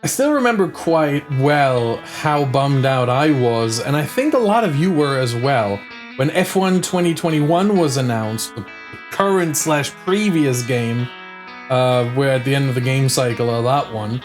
I still remember quite well how bummed out I was, and I think a lot of you were as well, when F1 2021 was announced, the current slash previous game, we're at the end of the game cycle of that one,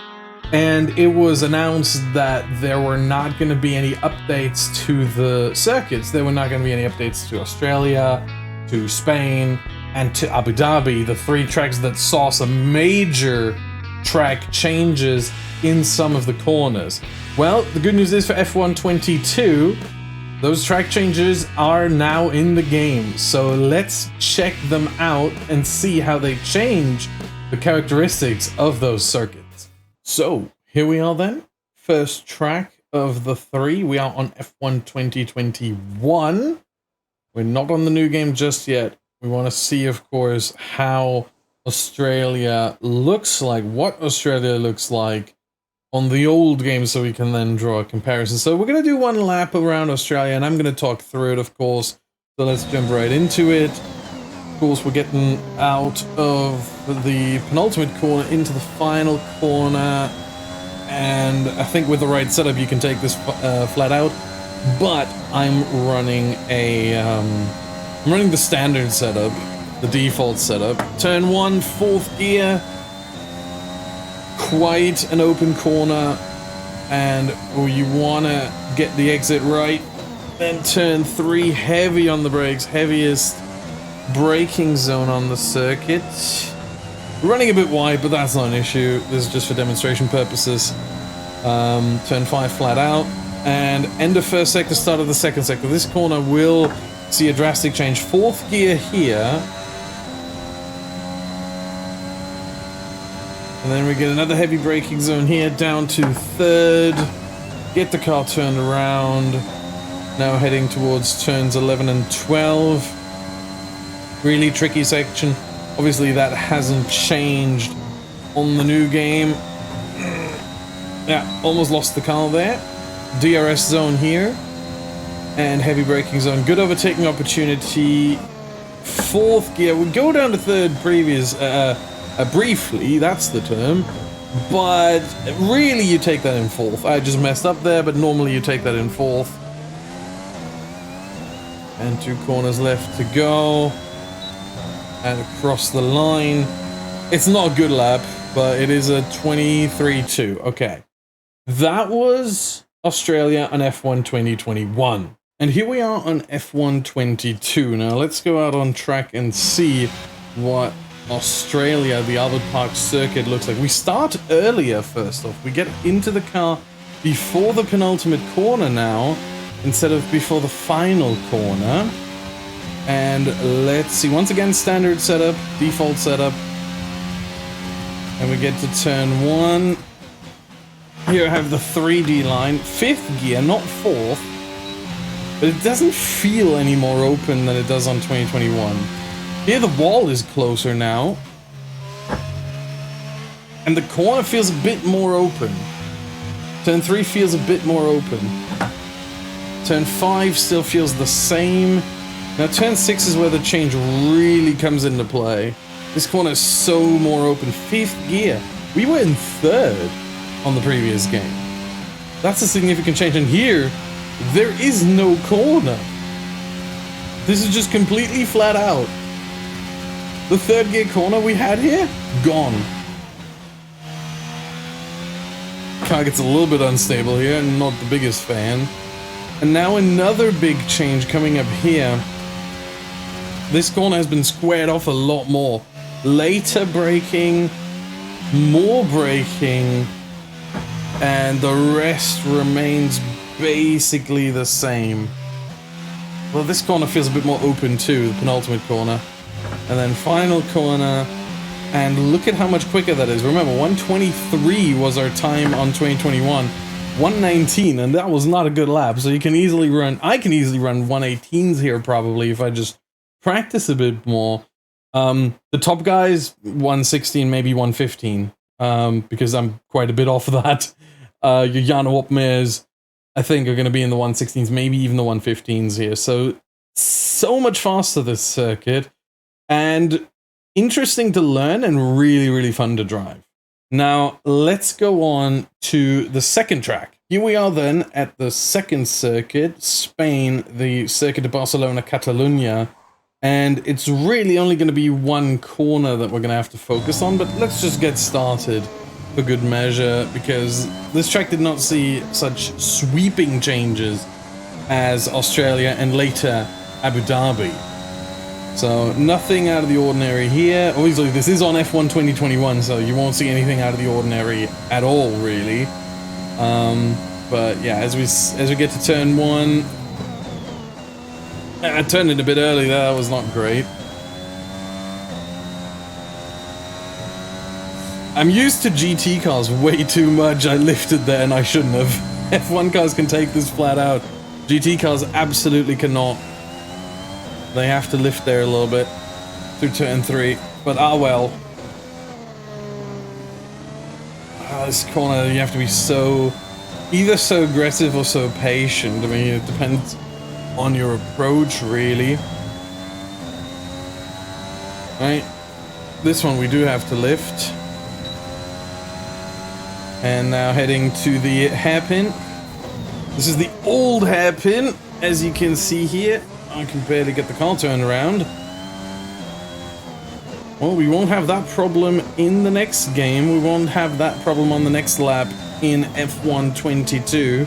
and it was announced that there were not going to be any updates to the circuits. There were not going to be any updates to Australia, to Spain, and to Abu Dhabi, the three tracks that saw some major track changes in some of the corners. Well, the good news is for F1 22, those track changes are now in the game. So let's check them out and see how they change the characteristics of those circuits. So here we are then. First track of the three. We are on F1 2021. We're not on the new game just yet. We want to see, of course, how Australia looks like, what Australia looks like on the old game, so we can then draw a comparison. So we're going to do one lap around Australia, and I'm going to talk through it, of course. So let's jump right into it. Of course, we're getting out of the penultimate corner into the final corner, and I think with the right setup, you can take this flat out. But I'm running I'm running the standard setup, the default setup. Turn 1, 4th gear. Quite an open corner, and you want to get the exit right. Then turn 3, heavy on the brakes, heaviest braking zone on the circuit. We're running a bit wide, but that's not an issue. This is just for demonstration purposes. Turn 5, flat out, and end of first sector, start of the second sector. This corner will see a drastic change. 4th gear here. And then we get another heavy braking zone here, down to 3rd. Get the car turned around. Now heading towards turns 11 and 12. Really tricky section. Obviously that hasn't changed on the new game. Yeah, almost lost the car there. DRS zone here. And heavy braking zone. Good overtaking opportunity. 4th gear. We go down to 3rd briefly, that's the term, but really you take that in 4th. I just messed up there, but normally you take that in 4th. And 2 corners left to go. And across the line. It's not a good lap, but it is a 23.2. Okay. That was Australia on F1 2021. And here we are on F1 22. Now let's go out on track and see what Australia, the Albert Park circuit, looks like. We start earlier first off. We get into the car before the penultimate corner now, instead of before the final corner. And let's see, once again, standard setup, default setup. And we get to turn 1. Here I have the 3D line, 5th gear, not 4th. But it doesn't feel any more open than it does on 2021. Here the wall is closer now. And the corner feels a bit more open. Turn 3 feels a bit more open. Turn 5 still feels the same. Now turn 6 is where the change really comes into play. This corner is so more open. 5th gear. We were in 3rd on the previous game. That's a significant change. And here, there is no corner. This is just completely flat out. The 3rd gear corner we had here, gone. Car gets a little bit unstable here, not the biggest fan. And now another big change coming up here. This corner has been squared off a lot more. Later braking, more braking, and the rest remains basically the same. Well, this corner feels a bit more open too, the penultimate corner. And then final corner, and look at how much quicker that is. Remember, 123 was our time on 2021, 119, and that was not a good lap. So you can easily run, I can easily run 118s here probably if I just practice a bit more. The top guys, 116, maybe 115, because I'm quite a bit off of that. Your Jana Wopmers, I think, are going to be in the 116s, maybe even the 115s here. So much faster, this circuit. And interesting to learn and really, really fun to drive. Now, let's go on to the second track. Here we are then at the second circuit, Spain, the Circuit de Barcelona, Catalunya. And it's really only going to be one corner that we're going to have to focus on, but let's just get started for good measure, because this track did not see such sweeping changes as Australia and later Abu Dhabi. So nothing out of the ordinary here. Obviously this is on F1 2021, so you won't see anything out of the ordinary at all, really. But yeah, as we get to turn one, I turned it a bit early there, that was not great. I'm used to GT cars way too much. I lifted there and I shouldn't have. F1 cars can take this flat out. GT cars absolutely cannot. They have to lift there a little bit through turn 3, but well. This corner, you have to be either so aggressive or so patient. I mean, it depends on your approach, really. Right, this one we do have to lift. And now heading to the hairpin. This is the old hairpin, as you can see here. I can barely get the car turned around. Well, we won't have that problem in the next game. We won't have that problem on the next lap in F1 22.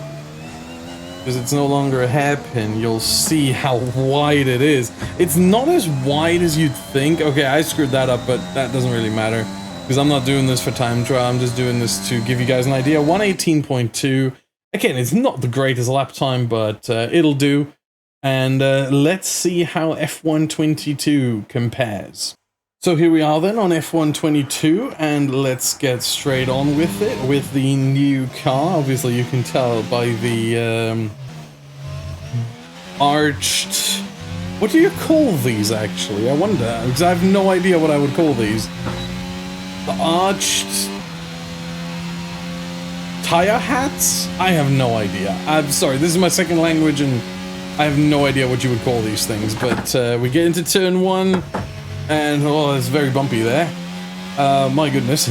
Because it's no longer a hairpin. You'll see how wide it is. It's not as wide as you'd think. Okay, I screwed that up, but that doesn't really matter. Because I'm not doing this for time trial. I'm just doing this to give you guys an idea. 118.2. Again, it's not the greatest lap time, but it'll do. And let's see how F1 22 compares. So here we are then on F1 22, and let's get straight on with it, with the new car. Obviously you can tell by the arched... What do you call these, actually? I wonder, because I have no idea what I would call these. The arched... tire hats? I have no idea. I'm sorry, this is my second language and I have no idea what you would call these things, but we get into turn 1, and oh, it's very bumpy there. My goodness.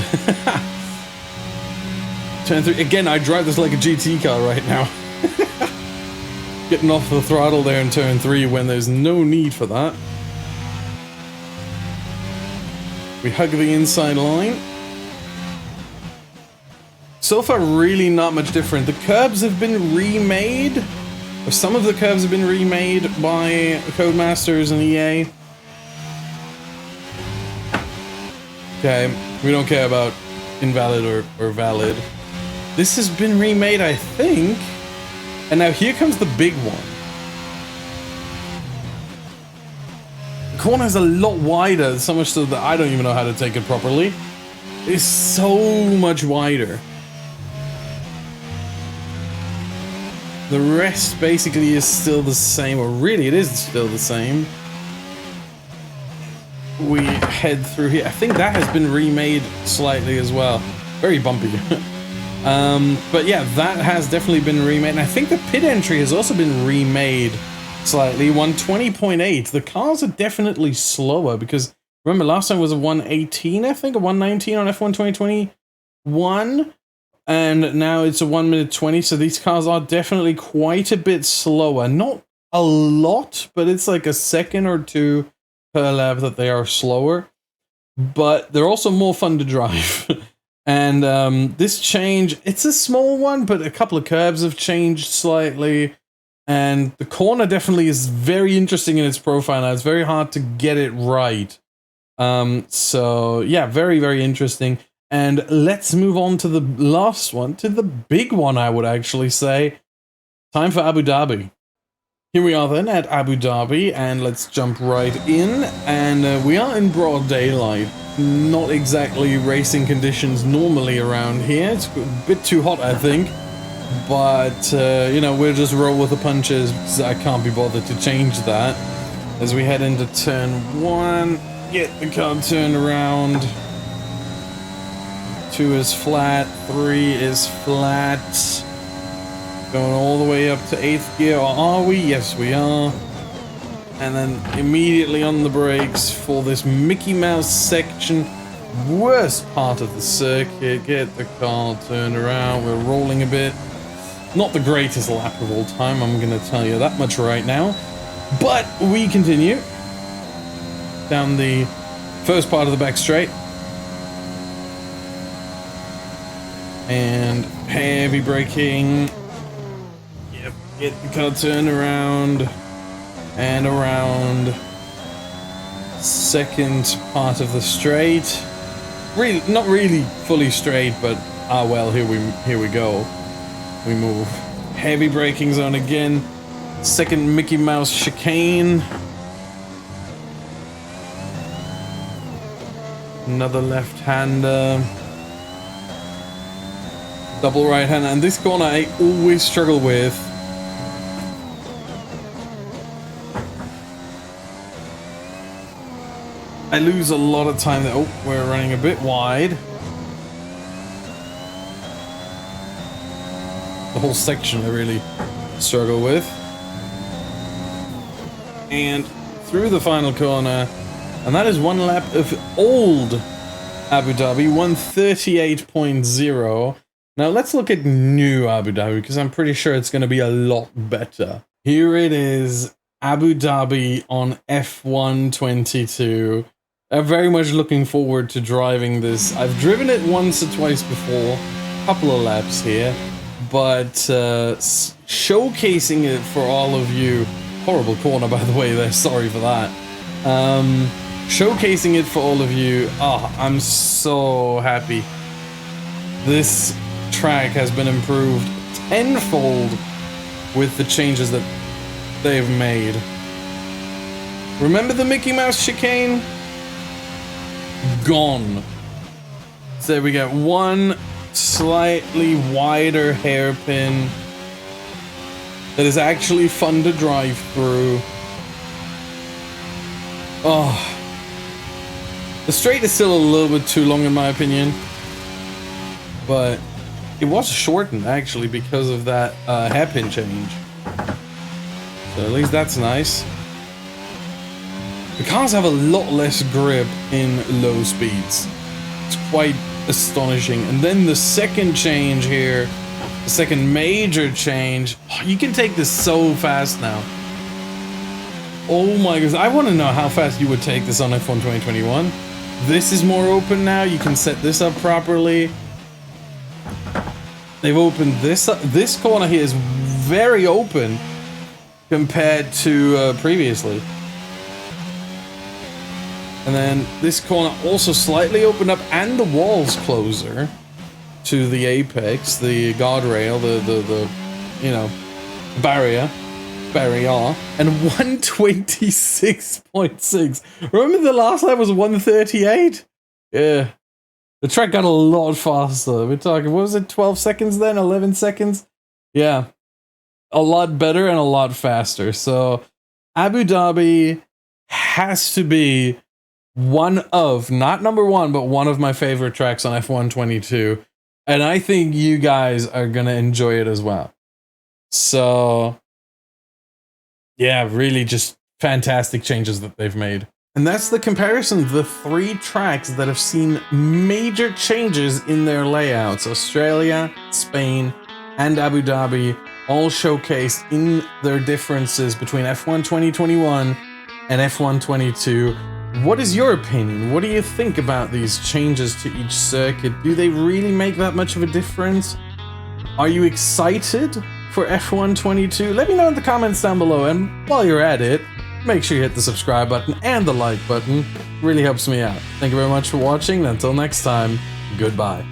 Turn 3, again, I drive this like a GT car right now. Getting off the throttle there in turn 3 when there's no need for that. We hug the inside line. So far, really not much different. The curbs have been remade. Or some of the curves have been remade by Codemasters and EA. Okay, we don't care about invalid or valid. This has been remade, I think. And now here comes the big one. The corner is a lot wider, so much so that I don't even know how to take it properly. It's so much wider. The rest basically is still the same, or really it is still the same. We head through here. I think that has been remade slightly as well. Very bumpy. But yeah, that has definitely been remade. And I think the pit entry has also been remade slightly. 120.8. The cars are definitely slower because, remember, last time was a 118, I think, a 119 on F1 2021. And now it's a 1 minute 20, so these cars are definitely quite a bit slower. Not a lot, but it's like a second or two per lap that they are slower. But they're also more fun to drive. And this change, it's a small one, but a couple of curbs have changed slightly. And the corner definitely is very interesting in its profile now. It's very hard to get it right. So yeah, very, very interesting. And let's move on to the last one, to the big one, I would actually say. Time for Abu Dhabi. Here we are then at Abu Dhabi, and let's jump right in. And we are in broad daylight. Not exactly racing conditions normally around here. It's a bit too hot, I think. But, you know, we'll just roll with the punches. I can't be bothered to change that. As we head into turn 1, get the car turned around. 2 is flat, 3 is flat. Going all the way up to 8th gear, or are we? Yes, we are. And then immediately on the brakes for this Mickey Mouse section. worst part of the circuit. Get the car turned around. We're rolling a bit. Not the greatest lap of all time, I'm going to tell you that much right now. But we continue down the first part of the back straight. And heavy braking. Yep, get the car turned around and around. Second part of the straight. Really, not really fully straight, but well, here we go. We move. Heavy braking zone again. Second Mickey Mouse chicane. Another left-hander. Double right-hander. And this corner I always struggle with. I lose a lot of time there. Oh, we're running a bit wide. The whole section I really struggle with. And through the final corner, and that is one lap of old Abu Dhabi, 138.0. Now let's look at new Abu Dhabi, because I'm pretty sure it's going to be a lot better. Here it is, Abu Dhabi on F1 22. I'm very much looking forward to driving this. I've driven it once or twice before, a couple of laps here. But showcasing it for all of you, horrible corner by the way there, sorry for that. Showcasing it for all of you, I'm so happy. This track has been improved tenfold with the changes that they've made. Remember the Mickey Mouse chicane? Gone. So there we go, one slightly wider hairpin that is actually fun to drive through. Oh, the straight is still a little bit too long in my opinion, but it was shortened actually because of that hairpin change, so at least that's nice. The cars have a lot less grip in low speeds. It's quite astonishing. And then the second change here, the second major change, you can take this so fast now. Oh my goodness, I want to know how fast you would take this on F1 2021. This is more open now, you can set this up properly. They've opened this up. This corner here is very open compared to previously. And then this corner also slightly opened up, and the wall's closer to the apex, the guardrail, the you know, barrier, and 126.6. Remember the last lap was 138? Yeah. The track got a lot faster. We're talking, what was it, 12 seconds then? 11 seconds? Yeah. A lot better and a lot faster. So Abu Dhabi has to be one of, not number one, but one of my favorite tracks on F1 22. And I think you guys are going to enjoy it as well. So, yeah, really just fantastic changes that they've made. And that's the comparison of the three tracks that have seen major changes in their layouts. Australia, Spain, and Abu Dhabi all showcased in their differences between F1 2021 and F1 22. What is your opinion? What do you think about these changes to each circuit? Do they really make that much of a difference? Are you excited for F1 22? Let me know in the comments down below, and while you're at it, make sure you hit the subscribe button and the like button. It really helps me out. Thank you very much for watching, and until next time, goodbye.